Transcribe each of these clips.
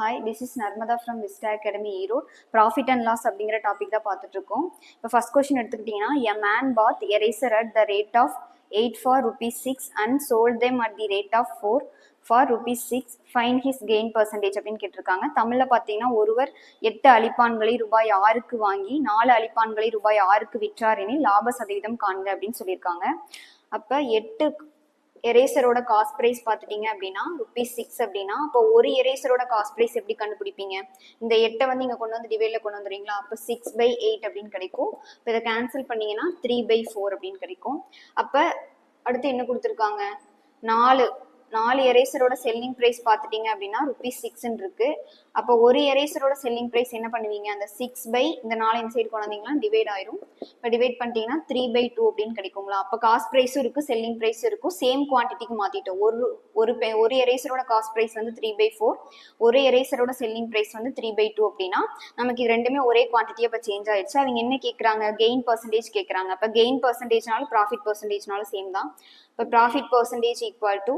Hi, this is Narmada from Vista Academy Erode. Profit and loss அப்படிங்கிற topic தான் பார்த்துட்டு இருக்கோம். இப்போ ஃபர்ஸ்ட் கொஸ்டின் எடுத்துக்கிட்டிங்கன்னா, a man bought eraser at the rate of 8 for ₹6 and sold them at the rate of 4 for ₹6. Find his gain percentage அப்படின்னு கேட்டிருக்காங்க. தமிழில் பார்த்தீங்கன்னா, ஒருவர் 8 அளிப்பான்களை ரூபாய் 6க்கு வாங்கி 4 அளிப்பான்களை ரூபாய் 6க்கு விற்றார் எனில் லாப சதவீதம் காண்க அப்படின்னு சொல்லியிருக்காங்க. அப்போ 8 எரேசரோட காஸ்ட் ப்ரைஸ் பார்த்துட்டீங்க அப்படின்னா ₹6 அப்படின்னா, அப்போ ஒரு எரேசரோட காஸ்ட் ப்ரைஸ் எப்படி கண்டுபிடிப்பீங்க? இந்த 8 வந்து இங்கே கொண்டு வந்து டிவைடில் கொண்டு வந்துடுறீங்களா? அப்போ 6/8 அப்படின்னு கிடைக்கும். இப்போ இதை கேன்சல் பண்ணீங்கன்னா 3/4 அப்படின்னு கிடைக்கும். அப்போ அடுத்து என்ன கொடுத்துருக்காங்க? 4 எரேசரோட செல்லிங் ப்ரைஸ் பார்த்துட்டீங்க அப்படின்னா ₹6 இருக்கு. அப்போ ஒரு எரேசரோட செல்லிங் ப்ரைஸ் என்ன பண்ணுவீங்க? அந்த 6 இந்த 4 இந்த சைடு கொண்டு வந்தீங்கன்னா டிவைட் ஆயிரும். இப்போ டிவைட் பண்ணிட்டீங்கன்னா 3/2 அப்படின்னு கிடைக்குங்களா? அப்போ காஸ்ட் ப்ரைஸும் இருக்கும், செல்லிங் ப்ரைஸும் இருக்கும். சேம் குவான்டிட்டிக்கு மாற்றிட்டோம். ஒரு எரேசரோட காஸ்ட் ப்ரைஸ் வந்து 3/4, ஒரு எரேசரோட செல்லிங் ப்ரைஸ் வந்து 3/2 அப்படின்னா நமக்கு இது ரெண்டுமே ஒரே குவான்டிட்டியாக இப்போ சேஞ்ச் ஆயிடுச்சு. அவங்க என்ன கேட்குறாங்க? கெயின் பர்சன்டேஜ் கேட்குறாங்க. அப்போ கெயின் பர்சன்டேஜ்னாலும் ப்ராஃபிட் பர்சன்டேஜ்னாலும் சேம் தான். இப்போ profit percentage equal to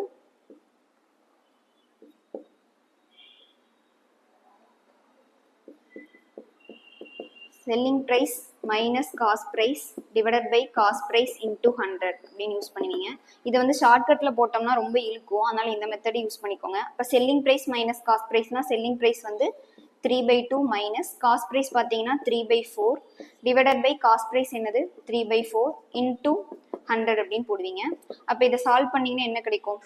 selling price minus cost price divided by cost price into 100 அப்படின்னு யூஸ் பண்ணுவீங்க. இதை வந்து ஷார்ட்கட்டில் போட்டோம்னா ரொம்ப இழுக்கும், அதனால இந்த மெத்தட் யூஸ் பண்ணிக்கோங்க. இப்போ செல்லிங் ப்ரைஸ் மைனஸ் காஸ்ட் ப்ரைஸ்னா செல்லிங் ப்ரைஸ் வந்து 3/2 மைனஸ் காஸ்ட் ப்ரைஸ் பார்த்தீங்கன்னா 3/4 டிவைடட் பை காஸ்ட் ப்ரைஸ் என்னது 3/4 இன்டூ 100 அப்படின்னு போடுவீங்க. அப்போ இதை சால்வ் பண்ணிங்கன்னா என்ன கிடைக்கும்?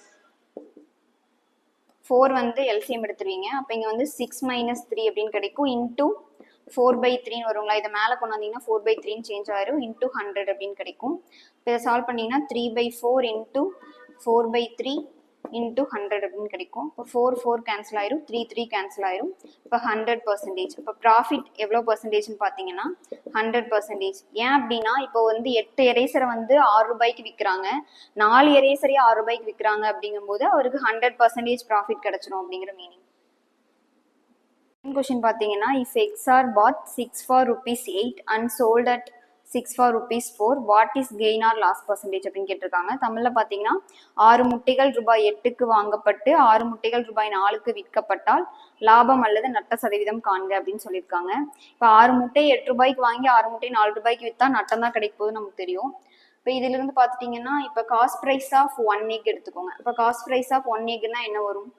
4 வந்து எல்சிஎம் எடுத்துருவீங்க. அப்போ இங்கே வந்து 6 - 3 அப்படின்னு கிடைக்கும். இன்டூ 4/3 வருங்களா? இதை மேலே கொண்டு வந்தீங்கன்னா 4/3 சேஞ்ச் ஆயிரும். இன்டூ 100 அப்படின்னு கிடைக்கும். இப்போ இதை சால்வ் பண்ணிங்கன்னா 3/4 இன்டூ 4/3 இன்டூ 100 அப்படின்னு கிடைக்கும். இப்போ 4 கேன்சல் ஆயிரும், 3 கேன்சல் ஆயிரும். இப்போ 100%. இப்போ ப்ராஃபிட் எவ்வளோ பர்சன்டேஜ்னு பார்த்தீங்கன்னா 100%. ஏன் அப்படின்னா இப்போ வந்து 8 எரேசரை வந்து ₹6 விற்கிறாங்க, 4 எரேசரையே ₹6 விற்கிறாங்க. அப்படிங்கும்போது அவருக்கு 100% ப்ராஃபிட் கிடைச்சிடும் அப்படிங்கிற மீனிங். கொஸ்டின் பார்த்தீங்கன்னா, if X are bought 6 for ₹8 and sold at 6 for ₹4, what is gain or loss percentage அப்படின்னு கேட்டிருக்காங்க. தமிழில் பார்த்தீங்கன்னா 6 முட்டைகள் ரூபாய் 8க்கு வாங்கப்பட்டு 6 முட்டைகள் ரூபாய் 4க்கு விற்கப்பட்டால் லாபம் அல்லது நட்ட சதவீதம் காண்க அப்படின்னு சொல்லியிருக்காங்க. இப்போ 6 முட்டை ₹8 வாங்கி 6 முட்டை ₹4 விற்றா நட்டம் தான் கிடைக்க போகுது நமக்கு தெரியும். இப்போ இதிலிருந்து பார்த்துட்டிங்கன்னா இப்போ காஸ்ட் ப்ரைஸ் ஆஃப் 1 egg எடுத்துக்கோங்க. இப்போ காஸ்ட் ப்ரைஸ் ஆஃப் 1 eggனா என்ன வரும்?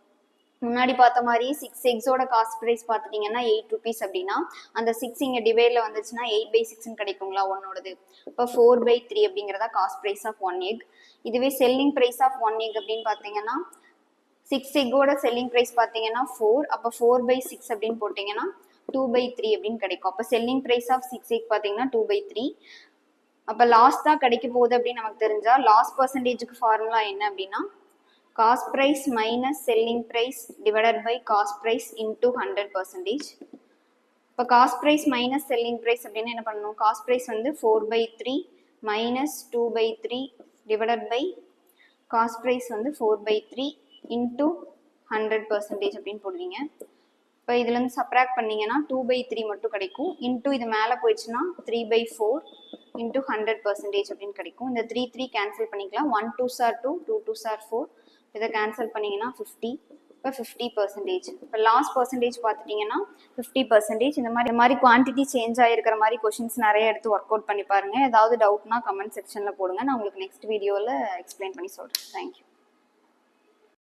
முன்னாடி பார்த்த மாதிரி 6 eggsோட காஸ்ட் ப்ரைஸ் பார்த்துட்டிங்கன்னா ₹8 அப்படின்னா அந்த 6 இங்கே டிவைடில் வந்துச்சுன்னா 8/6 கிடைக்குங்களா ஒன்னோடது. இப்போ 4/3 அப்படிங்கிறதா காஸ்ட் ப்ரைஸ் ஆஃப் 1 egg. இதுவே செல்லிங் ப்ரைஸ் ஆஃப் 1 egg அப்படின்னு பார்த்தீங்கன்னா 6 eggோட செல்லிங் ப்ரைஸ் பார்த்தீங்கன்னா 4, அப்போ 4/6 அப்படின்னு போட்டிங்கன்னா 2/3 அப்படின்னு கிடைக்கும். அப்போ செல்லிங் ப்ரைஸ் ஆஃப் 6 egg பார்த்தீங்கன்னா 2/3. அப்போ லாஸ் தான் கிடைக்க போகுது அப்படின்னு நமக்கு தெரிஞ்சா லாஸ் பர்சன்டேஜுக்கு ஃபார்முலா என்ன அப்படின்னா cost price minus selling price divided by cost price into 100%. இப்போ cost price minus selling price அப்படின்னு என்ன பண்ணணும்? cost price வந்து 4/3 minus 2/3 divided by cost price வந்து 4/3 into 100% அப்படின்னு போடுவீங்க. இப்போ இதுலேருந்து சப்ராக்ட் பண்ணிங்கன்னா 2/3 மட்டும் கிடைக்கும். இன்டூ இது மேலே போயிடுச்சுன்னா 3/4 into 100% அப்படின்னு கிடைக்கும். இந்த 3 கேன்சல் பண்ணிக்கலாம். 1 2s are 2, 2 2s are 4. இதை கேன்சல் பண்ணிங்கன்னா 50. இப்போ 50%. இப்போ லாஸ் பர்சன்டேஜ் பார்த்துட்டிங்கன்னா 50%. இந்த மாதிரி குவான்டிட்டி சேஞ்ச் ஆகிருக்கிற மாதிரி கொஷின்ஸ் நிறைய எடுத்து ஒர்க் அவுட் பண்ணி பாருங்கள். ஏதாவது டவுட்னா கமெண்ட் செக்ஷனில் போடுங்க. நான் உங்களுக்கு நெக்ஸ்ட் வீடியோவில் எக்ஸ்பிளைன் பண்ணி சொல்கிறேன். தேங்க்யூ.